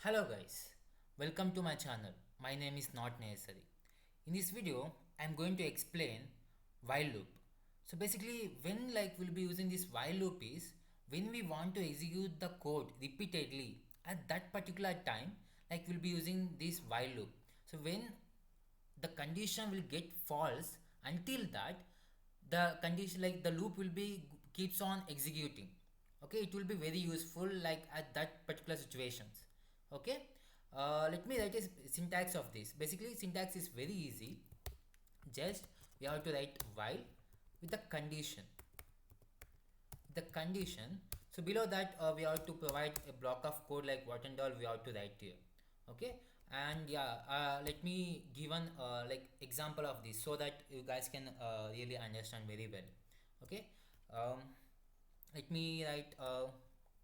Hello guys, welcome to my channel. My name is Not Necessary. In this video, I'm going to explain while loop. So basically, when we'll be using this while loop is when we want to execute the code repeatedly at that particular time, we'll be using this while loop. So when the condition will get false, until that the condition the loop will be keeps on executing. Okay, it will be very useful at that particular situations. Okay, let me write a syntax of this. Basically syntax is very easy. Just we have to write while with the condition. So below that we have to provide a block of code like what and all we have to write here. Okay, and yeah, let me give an example of this so that you guys can really understand very well. Okay, let me write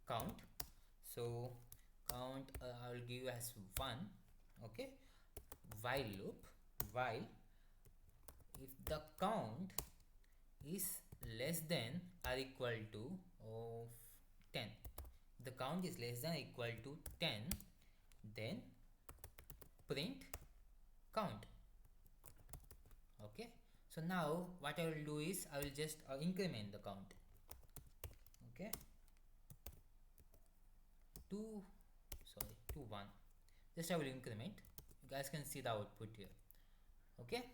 count. So count I will give as 1. Okay, while loop, while if the count is less than or equal to of 10, the count is less than or equal to 10, then print count. Okay, so now what I will do is I will just increment the count. Okay, to to 1. Just I will increment. You guys can see the output here. Okay,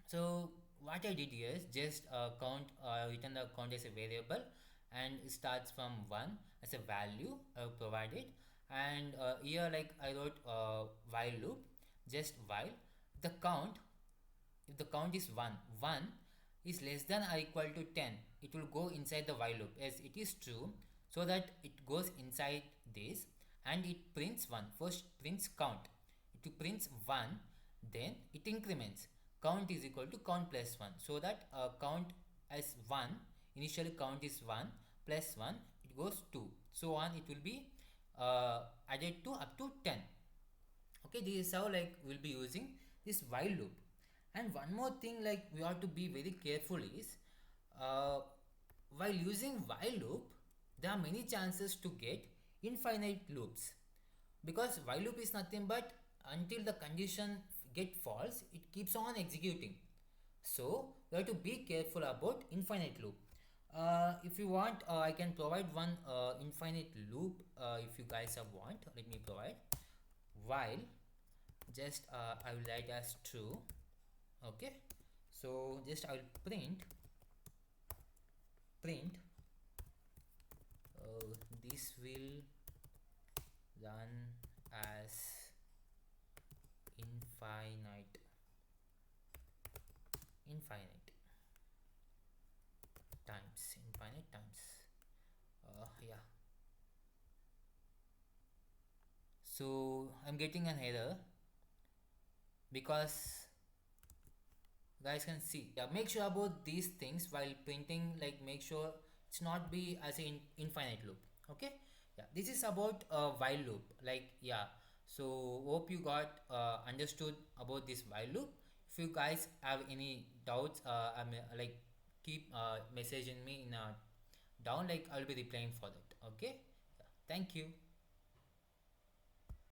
so what I did here is just count return the count as a variable, and it starts from 1 as a value provided. And here I wrote while loop, just while the count, if the count is 1 is less than or equal to 10, it will go inside the while loop as it is true, so that it goes inside this and it prints 1. First prints count, it prints 1, then it increments count is equal to count plus 1, so that count as 1, initially count is 1 plus 1, it goes 2, so on it will be added to up to 10. Okay, this is how we'll be using this while loop. And one more thing we have to be very careful is uh, while using while loop there are many chances to get infinite loops, because while loop is nothing but until the condition get false it keeps on executing. So we have to be careful about infinite loop. If you want, I can provide one infinite loop. If you guys have want, let me provide while, just I will write as true. Okay, so just I will print this will run as infinite times. Yeah, so I'm getting an error because guys can see. Yeah, make sure about these things while printing, make sure it's not be as an infinite loop. Okay, yeah, this is about a while loop. Yeah, so hope you got understood about this while loop. If you guys have any doubts, I mean, keep messaging me in down, I'll be replying for that. Okay, yeah, thank you.